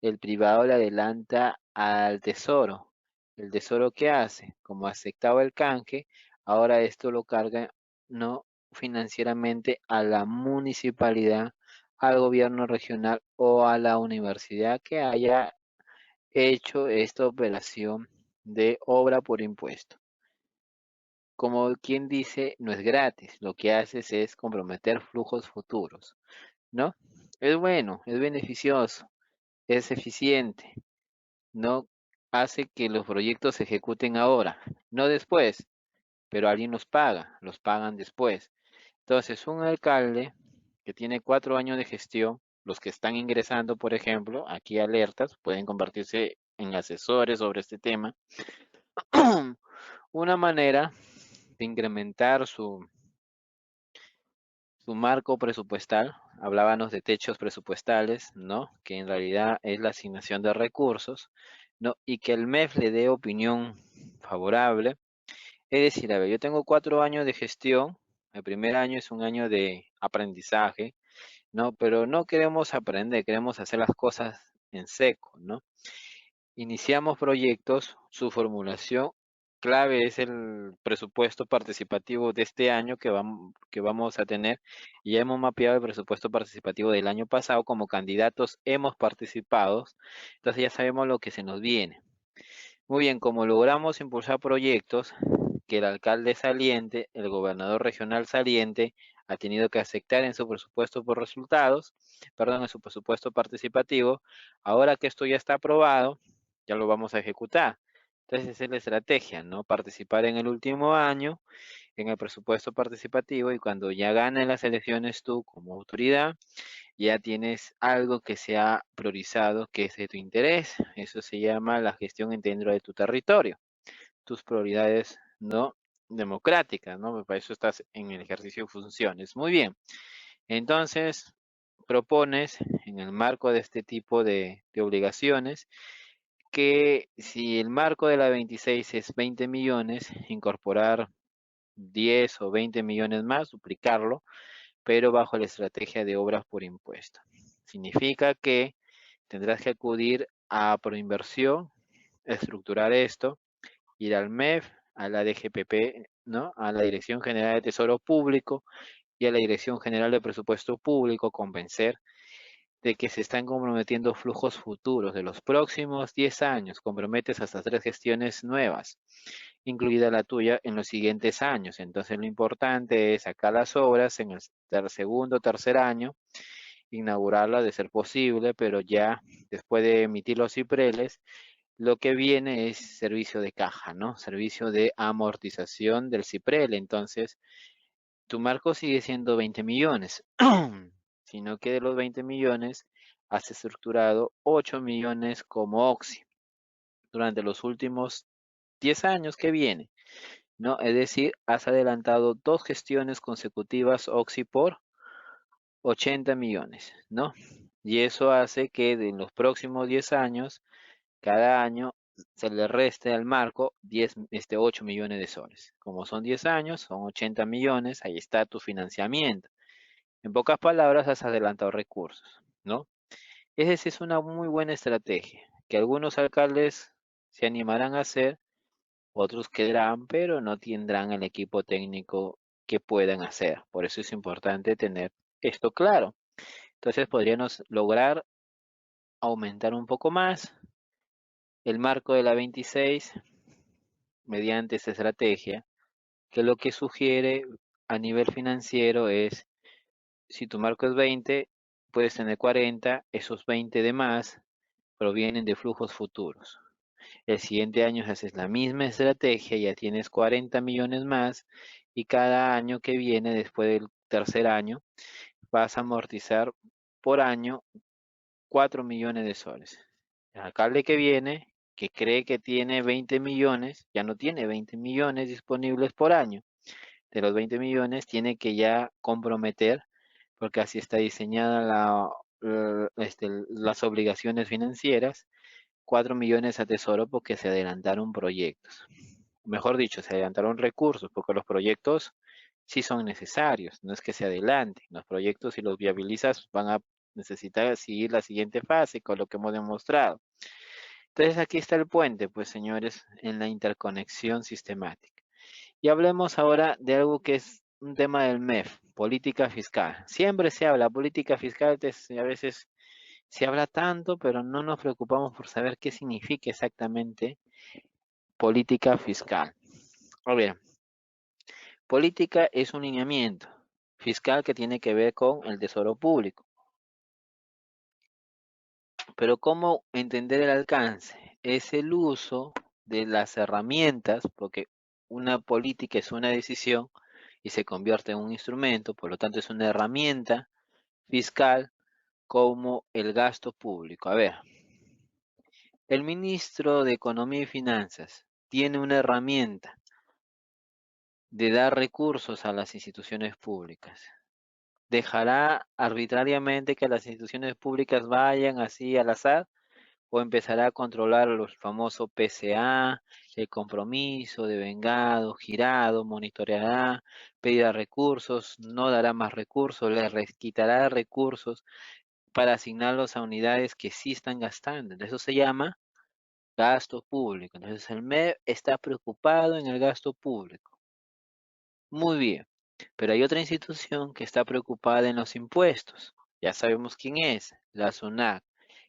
S1: El privado le adelanta al tesoro. ¿El tesoro qué hace? Como aceptaba el canje, ahora esto lo carga no financieramente a la municipalidad, al gobierno regional o a la universidad que haya hecho esta operación de obra por impuesto. Como quien dice, no es gratis, lo que haces es comprometer flujos futuros, ¿no? Es bueno, es beneficioso, es eficiente, no hace que los proyectos se ejecuten ahora, no después, pero alguien los pagan después. Entonces, un alcalde que tiene 4 años de gestión, los que están ingresando, por ejemplo, aquí alertas, pueden convertirse en asesores sobre este tema. Una manera de incrementar su marco presupuestal, hablábamos de techos presupuestales, ¿no? Que en realidad es la asignación de recursos, ¿no? Y que el MEF le dé opinión favorable. Es decir, a ver, yo tengo 4 años de gestión, el primer año es un año de aprendizaje, ¿no? Pero no queremos aprender, queremos hacer las cosas en seco, ¿no? Iniciamos proyectos, su formulación clave es el presupuesto participativo de este año que vamos a tener. Ya hemos mapeado el presupuesto participativo del año pasado, como candidatos hemos participado, entonces ya sabemos lo que se nos viene. Muy bien, como logramos impulsar proyectos que el alcalde saliente, el gobernador regional saliente, ha tenido que aceptar en su presupuesto por resultados, perdón, en su presupuesto participativo, ahora que esto ya está aprobado, ya lo vamos a ejecutar. Entonces esa es la estrategia, ¿no? Participar en el último año en el presupuesto participativo y cuando ya ganes las elecciones tú como autoridad, ya tienes algo que se ha priorizado, que es de tu interés. Eso se llama la gestión dentro de tu territorio, tus prioridades no democráticas, ¿no? Para eso estás en el ejercicio de funciones. Muy bien. Entonces, propones en el marco de este tipo de obligaciones que si el marco de la 26 es 20 millones, incorporar 10 o 20 millones más, duplicarlo, pero bajo la estrategia de obras por impuesto. Significa que tendrás que acudir a proinversión, estructurar esto, ir al MEF, a la DGPP, ¿no? A la Dirección General de Tesoro Público y a la Dirección General de Presupuesto Público, convencer de que se están comprometiendo flujos futuros de los próximos 10 años. Comprometes hasta 3 gestiones nuevas, incluida la tuya, en los siguientes años. Entonces lo importante es sacar las obras en el segundo o tercer año, inaugurarla de ser posible, pero ya después de emitir los cipreles, lo que viene es servicio de caja, ¿no? Servicio de amortización del ciprel. Entonces, tu marco sigue siendo 20 millones, sino que de los 20 millones has estructurado 8 millones como OXI durante los últimos 10 años que viene, ¿no? Es decir, has adelantado 2 gestiones consecutivas OXI por 80 millones, ¿no? Y eso hace que en los próximos 10 años, cada año se le reste al marco 8 millones de soles. Como son 10 años, son 80 millones, ahí está tu financiamiento. En pocas palabras, has adelantado recursos, ¿no? Esa sí es una muy buena estrategia, que algunos alcaldes se animarán a hacer, otros quedarán, pero no tendrán el equipo técnico que puedan hacer. Por eso es importante tener esto claro. Entonces podríamos lograr aumentar un poco más el marco de la 26 mediante esta estrategia, que lo que sugiere a nivel financiero es, si tu marco es 20, puedes tener 40, esos 20 de más provienen de flujos futuros. El siguiente año haces la misma estrategia, ya tienes 40 millones más y cada año que viene, después del tercer año, vas a amortizar por año 4 millones de soles. El alcalde que viene, que cree que tiene 20 millones, ya no tiene 20 millones disponibles por año. De los 20 millones tiene que ya comprometer, porque así está diseñada las obligaciones financieras, 4 millones a tesoro porque se adelantaron proyectos. Mejor dicho, se adelantaron recursos porque los proyectos sí son necesarios, no es que se adelanten. Los proyectos, si los viabilizas, van a necesitar seguir la siguiente fase con lo que hemos demostrado. Entonces aquí está el puente, pues señores, en la interconexión sistemática. Y hablemos ahora de algo que es un tema del MEF, política fiscal. Siempre se habla política fiscal, a veces se habla tanto, pero no nos preocupamos por saber qué significa exactamente política fiscal. A ver, política es un lineamiento fiscal que tiene que ver con el tesoro público. Pero ¿cómo entender el alcance? Es el uso de las herramientas, porque una política es una decisión y se convierte en un instrumento, por lo tanto es una herramienta fiscal como el gasto público. A ver, el ministro de Economía y Finanzas tiene una herramienta de dar recursos a las instituciones públicas. ¿Dejará arbitrariamente que las instituciones públicas vayan así al azar? ¿O empezará a controlar los famosos PCA, el compromiso de vengado, girado, monitoreará, pedirá recursos, no dará más recursos, le quitará recursos para asignarlos a unidades que sí están gastando? Eso se llama gasto público. Entonces el MEP está preocupado en el gasto público. Muy bien, pero hay otra institución que está preocupada en los impuestos. Ya sabemos quién es, la SUNAT.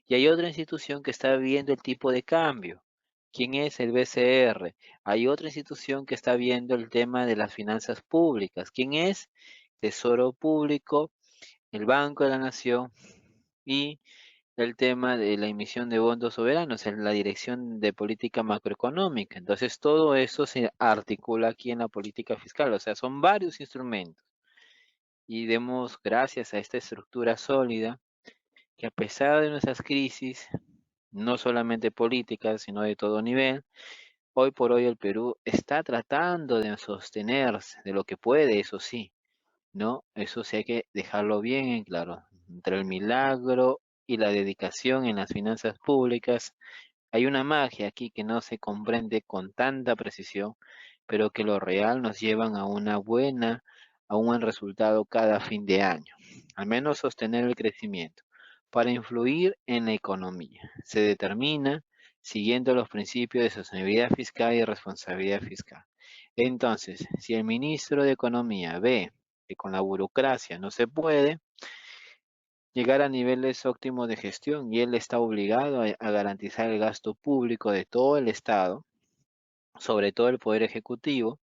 S1: Y hay otra institución que está viendo el tipo de cambio. ¿Quién es? El BCR. Hay otra institución que está viendo el tema de las finanzas públicas. ¿Quién es? Tesoro Público, el Banco de la Nación y el tema de la emisión de bonos soberanos en la Dirección de Política Macroeconómica. Entonces, todo eso se articula aquí en la política fiscal, o sea, son varios instrumentos. Y demos gracias a esta estructura sólida que a pesar de nuestras crisis, no solamente políticas, sino de todo nivel, hoy por hoy el Perú está tratando de sostenerse de lo que puede, eso sí, ¿no? Eso sí hay que dejarlo bien en claro. Entre el milagro y la dedicación en las finanzas públicas, hay una magia aquí que no se comprende con tanta precisión, pero que lo real nos llevan a un buen resultado cada fin de año. Al menos sostener el crecimiento. Para influir en la economía, se determina siguiendo los principios de sostenibilidad fiscal y responsabilidad fiscal. Entonces, si el ministro de Economía ve que con la burocracia no se puede llegar a niveles óptimos de gestión y él está obligado a garantizar el gasto público de todo el Estado, sobre todo el Poder Ejecutivo,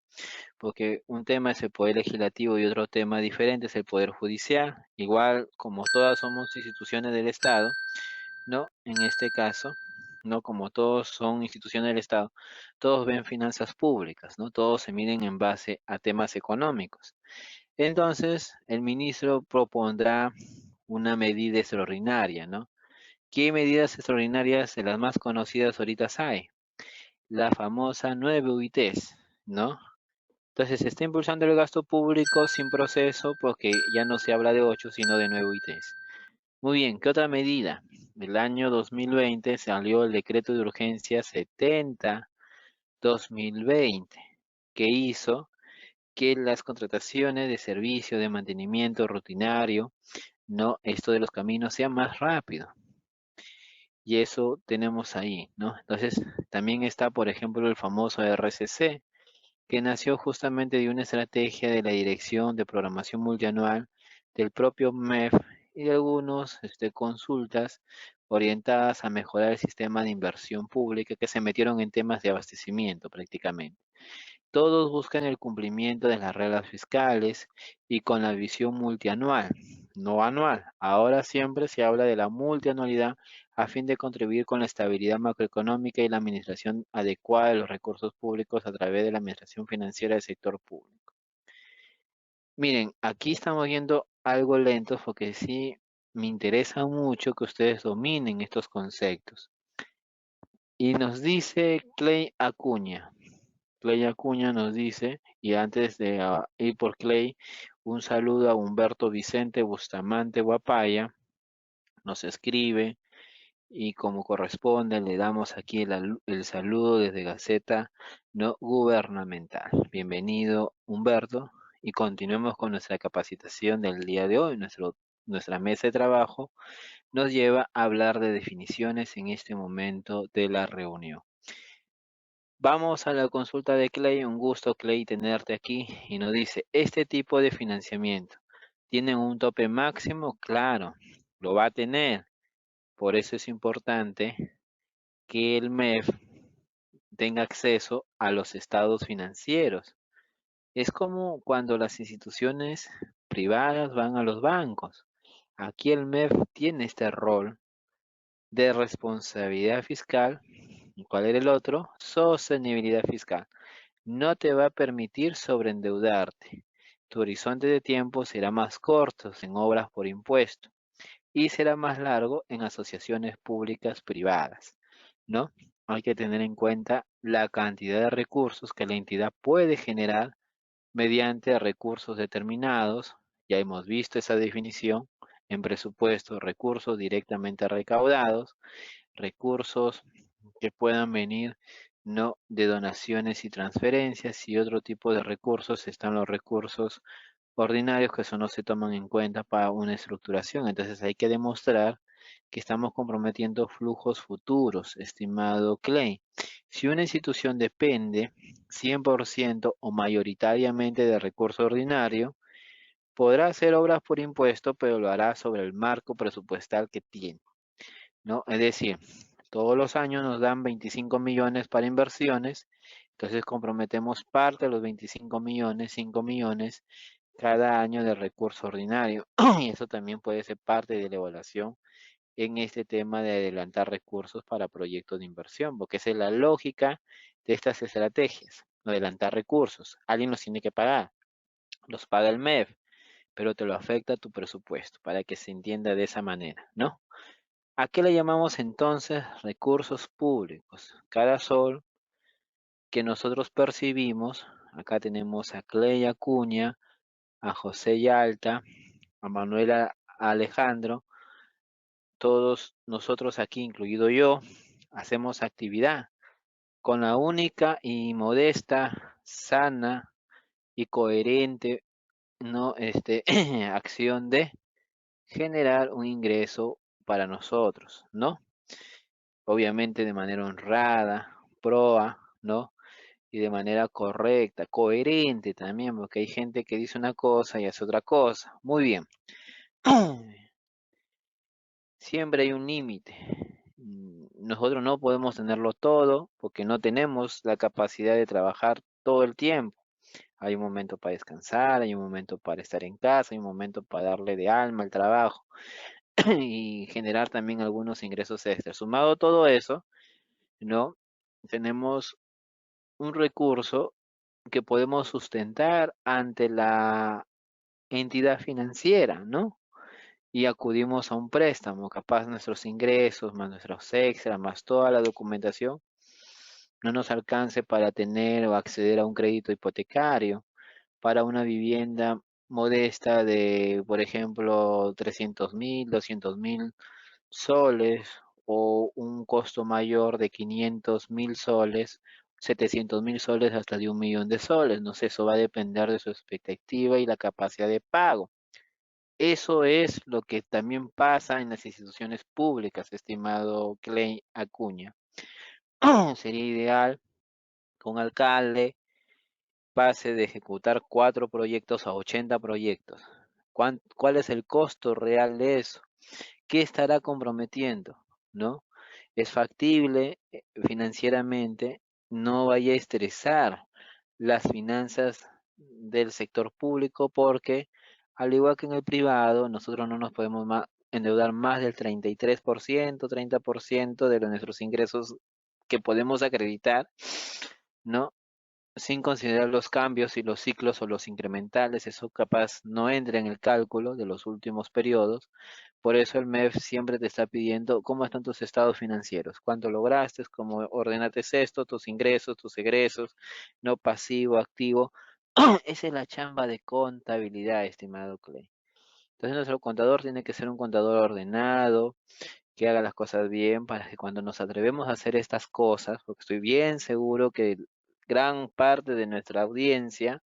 S1: porque un tema es el Poder Legislativo y otro tema diferente es el Poder Judicial. Igual, como todas somos instituciones del Estado, ¿no? En este caso, ¿no? Como todos son instituciones del Estado, todos ven finanzas públicas, ¿no? Todos se miden en base a temas económicos. Entonces, el ministro propondrá una medida extraordinaria, ¿no? ¿Qué medidas extraordinarias de las más conocidas ahorita hay? La famosa 9 UITs, ¿no? Entonces se está impulsando el gasto público sin proceso porque ya no se habla de 8 sino de 9 UITs. Muy bien, ¿qué otra medida? El año 2020 salió el decreto de urgencia 70-2020, que hizo que las contrataciones de servicio de mantenimiento rutinario, no, esto de los caminos sea más rápido. Y eso tenemos ahí, ¿no? Entonces, también está, por ejemplo, el famoso RCC, que nació justamente de una estrategia de la Dirección de Programación Multianual del propio MEF y de algunos consultas orientadas a mejorar el sistema de inversión pública que se metieron en temas de abastecimiento prácticamente. Todos buscan el cumplimiento de las reglas fiscales y con la visión multianual, no anual. Ahora siempre se habla de la multianualidad a fin de contribuir con la estabilidad macroeconómica y la administración adecuada de los recursos públicos a través de la administración financiera del sector público. Miren, aquí estamos viendo algo lento porque sí me interesa mucho que ustedes dominen estos conceptos. Y nos dice Clay Acuña. Clay Acuña nos dice, y antes de ir por Clay, un saludo a Humberto Vicente Bustamante Guapaya, nos escribe y como corresponde le damos aquí el saludo desde Gaceta No Gubernamental. Bienvenido Humberto y continuemos con nuestra capacitación del día de hoy. Nuestra mesa de trabajo nos lleva a hablar de definiciones en este momento de la reunión. Vamos a la consulta de Clay. Un gusto, Clay, tenerte aquí. Y nos dice, ¿este tipo de financiamiento tiene un tope máximo? Claro, lo va a tener. Por eso es importante que el MEF tenga acceso a los estados financieros. Es como cuando las instituciones privadas van a los bancos. Aquí el MEF tiene este rol de responsabilidad fiscal. ¿Y cuál era el otro? Sostenibilidad fiscal. No te va a permitir sobreendeudarte. Tu horizonte de tiempo será más corto en obras por impuesto y será más largo en asociaciones públicas privadas, ¿no? Hay que tener en cuenta la cantidad de recursos que la entidad puede generar mediante recursos determinados. Ya hemos visto esa definición en presupuesto, recursos directamente recaudados, recursos que puedan venir no de donaciones y transferencias y otro tipo de recursos están los recursos ordinarios que eso no se toman en cuenta para una estructuración. Entonces hay que demostrar que estamos comprometiendo flujos futuros, estimado Clay. Si una institución depende 100% o mayoritariamente de recurso ordinario, podrá hacer obras por impuesto, pero lo hará sobre el marco presupuestal que tiene, ¿no? Es decir, todos los años nos dan 25 millones para inversiones, entonces comprometemos parte de los 25 millones, 5 millones cada año de recurso ordinario. Y eso también puede ser parte de la evaluación en este tema de adelantar recursos para proyectos de inversión, porque esa es la lógica de estas estrategias, adelantar recursos. Alguien los tiene que pagar, los paga el MEF, pero te lo afecta a tu presupuesto, para que se entienda de esa manera, ¿no? ¿A qué le llamamos entonces recursos públicos? Cada sol que nosotros percibimos, acá tenemos a Clay Acuña, a José Yalta, a Manuela Alejandro, todos nosotros aquí, incluido yo, hacemos actividad con la única y modesta, sana y coherente, ¿no? Acción de generar un ingreso para nosotros, ¿no? Obviamente de manera honrada, proa, ¿no? Y de manera correcta, coherente también, porque hay gente que dice una cosa y hace otra cosa. Muy bien. Siempre hay un límite. Nosotros no podemos tenerlo todo porque no tenemos la capacidad de trabajar todo el tiempo. Hay un momento para descansar, hay un momento para estar en casa, hay un momento para darle de alma al trabajo y generar también algunos ingresos extras. Sumado todo eso, ¿no? Tenemos un recurso que podemos sustentar ante la entidad financiera, ¿no? Y acudimos a un préstamo, capaz nuestros ingresos, más nuestros extras, más toda la documentación, no nos alcance para tener o acceder a un crédito hipotecario para una vivienda modesta de, por ejemplo, 300.000, 200.000 soles o un costo mayor de 500.000 soles, 700.000 soles hasta de 1 millón de soles. No sé, eso va a depender de su expectativa y la capacidad de pago. Eso es lo que también pasa en las instituciones públicas, estimado Clay Acuña. Sería ideal que un alcalde pase de ejecutar 4 proyectos a 80 proyectos. ¿Cuál es el costo real de eso? ¿Qué estará comprometiendo?
S2: ¿no? Es factible financieramente, no vaya a estresar las finanzas del sector público porque, al igual que en el privado, nosotros no nos podemos endeudar más del 33%, 30% de nuestros ingresos que podemos acreditar, ¿no? Sin considerar los cambios y los ciclos o los incrementales, eso capaz no entra en el cálculo de los últimos periodos. Por eso el MEF siempre te está pidiendo cómo están tus estados financieros, cuánto lograste, cómo ordenaste esto, tus ingresos, tus egresos, no pasivo, activo. Esa es la chamba de contabilidad, estimado Clay. Entonces nuestro contador tiene que ser un contador ordenado, que haga las cosas bien para que cuando nos atrevemos a hacer estas cosas, porque estoy bien seguro que gran parte de nuestra audiencia,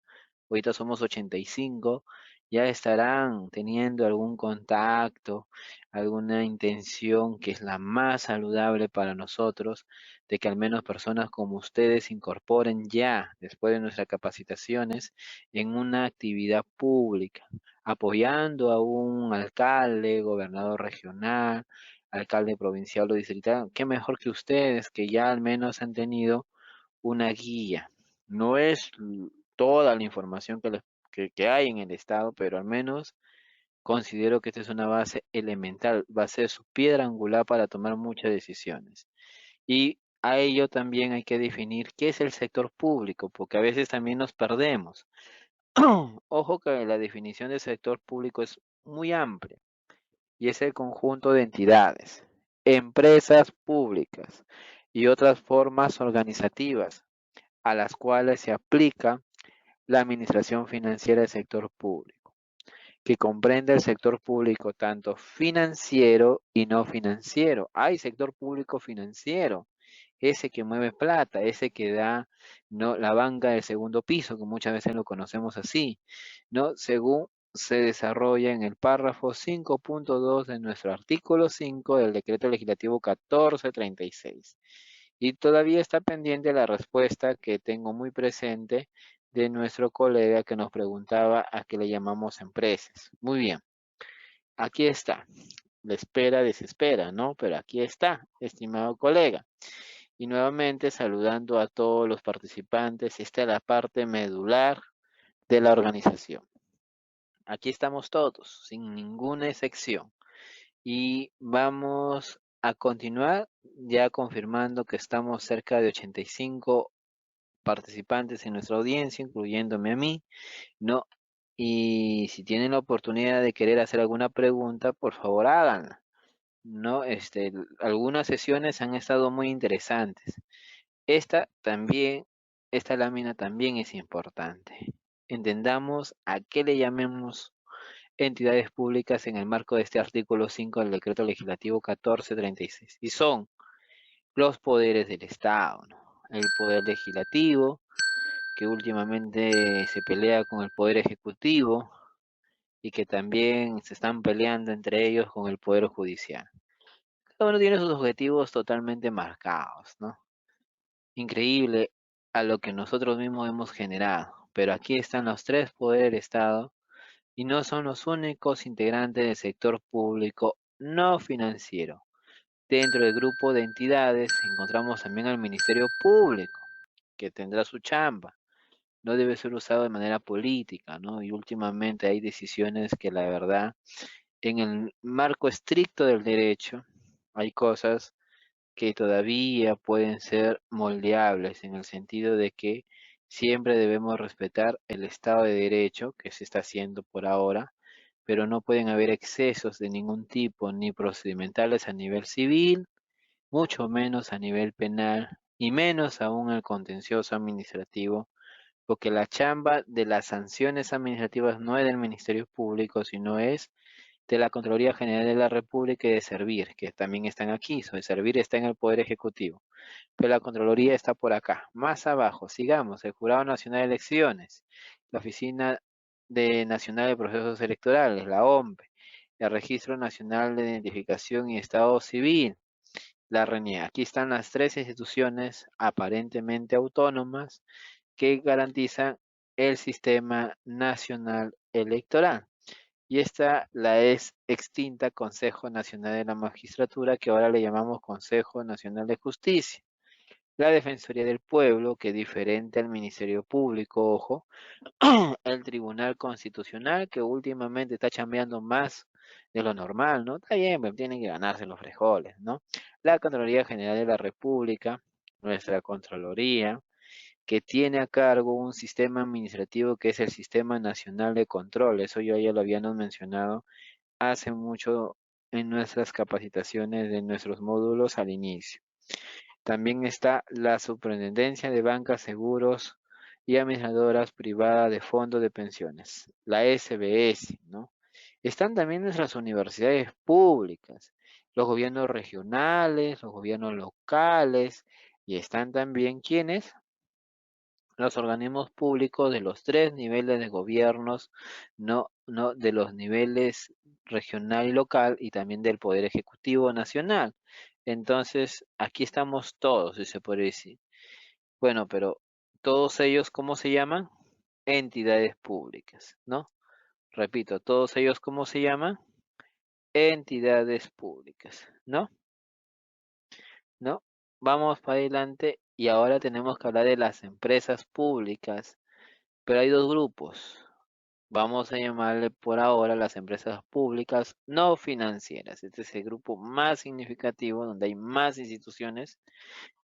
S2: ahorita somos 85, ya estarán teniendo algún contacto, alguna intención que es la más saludable para nosotros, de que al menos personas como ustedes se incorporen ya, después de nuestras capacitaciones, en una actividad pública, apoyando a un alcalde, gobernador regional, alcalde provincial o distrital. Qué mejor que ustedes, que ya al menos han tenido una guía. No es toda la información que hay en el Estado, pero al menos considero que esta es una base elemental, va a ser su piedra angular para tomar muchas decisiones. Y a ello también hay que definir qué es el sector público, porque a veces también nos perdemos. Ojo que la definición del sector público es muy amplia y es el conjunto de entidades, empresas públicas y otras formas organizativas a las cuales se aplica la administración financiera del sector público, que comprende el sector público tanto financiero y no financiero. Hay sector público financiero, ese que mueve plata, ese que da, no, la banca del segundo piso, que muchas veces lo conocemos así, ¿no? Según se desarrolla en el párrafo 5.2 de nuestro artículo 5 del decreto legislativo 1436. Y todavía está pendiente la respuesta que tengo muy presente de nuestro colega que nos preguntaba a qué le llamamos empresas. Muy bien, aquí está. La espera desespera, ¿no? Pero aquí está, estimado colega. Y nuevamente saludando a todos los participantes, esta es la parte medular de la organización. Aquí estamos todos, sin ninguna excepción. Y vamos a continuar ya confirmando que estamos cerca de 85 participantes en nuestra audiencia, incluyéndome a mí, ¿no? Y si tienen la oportunidad de querer hacer alguna pregunta, por favor háganla, ¿no? Algunas sesiones han estado muy interesantes. Esta también, esta lámina también es importante. Entendamos a qué le llamemos entidades públicas en el marco de este artículo 5 del decreto legislativo 1436. Y son los poderes del Estado, ¿no? El poder legislativo, que últimamente se pelea con el poder ejecutivo y que también se están peleando entre ellos con el poder judicial. Cada uno tiene sus objetivos totalmente marcados, ¿no? Increíble a lo que nosotros mismos hemos generado, pero aquí están los tres poderes del Estado y no son los únicos integrantes del sector público no financiero. Dentro del grupo de entidades encontramos también al Ministerio Público, que tendrá su chamba. No debe ser usado de manera política, ¿no? Y últimamente hay decisiones que la verdad, en el marco estricto del derecho, hay cosas que todavía pueden ser moldeables en el sentido de que siempre debemos respetar el Estado de Derecho que se está haciendo por ahora, pero no pueden haber excesos de ningún tipo, ni procedimentales a nivel civil, mucho menos a nivel penal, y menos aún el contencioso administrativo, porque la chamba de las sanciones administrativas no es del Ministerio Público, sino es de la Contraloría General de la República y de Servir, que también están aquí. So, de Servir está en el Poder Ejecutivo, pero la Contraloría está por acá. Más abajo, sigamos, el Jurado Nacional de Elecciones, la Oficina Nacional de Procesos Electorales, la OMPE, el Registro Nacional de Identificación y Estado Civil, la RENIE. Aquí están las tres instituciones aparentemente autónomas que garantizan el sistema nacional electoral. Y esta la es extinta Consejo Nacional de la Magistratura, que ahora le llamamos Consejo Nacional de Justicia. La Defensoría del Pueblo, que es diferente al Ministerio Público, ojo, el Tribunal Constitucional, que últimamente está chambeando más de lo normal, ¿no? Está bien, pero tienen que ganarse los frijoles, ¿no? La Contraloría General de la República, nuestra Contraloría, que tiene a cargo un sistema administrativo que es el Sistema Nacional de Control. Eso yo ya lo habíamos mencionado hace mucho en nuestras capacitaciones de nuestros módulos al inicio. También está la Superintendencia de Bancas, Seguros y Administradoras Privadas de Fondos de Pensiones, la SBS, ¿no? Están también nuestras universidades públicas, los gobiernos regionales, los gobiernos locales, y están también quienes, los organismos públicos de los tres niveles de gobiernos, no de los niveles regional y local, y también del Poder Ejecutivo Nacional. Entonces, aquí estamos todos, si se puede decir. Bueno, pero todos ellos, ¿cómo se llaman? Entidades públicas, ¿no? Repito, todos ellos, ¿cómo se llaman? Entidades públicas, ¿no? ¿No? Vamos para adelante y ahora tenemos que hablar de las empresas públicas, pero hay dos grupos. Vamos a llamarle por ahora las empresas públicas no financieras. Este es el grupo más significativo donde hay más instituciones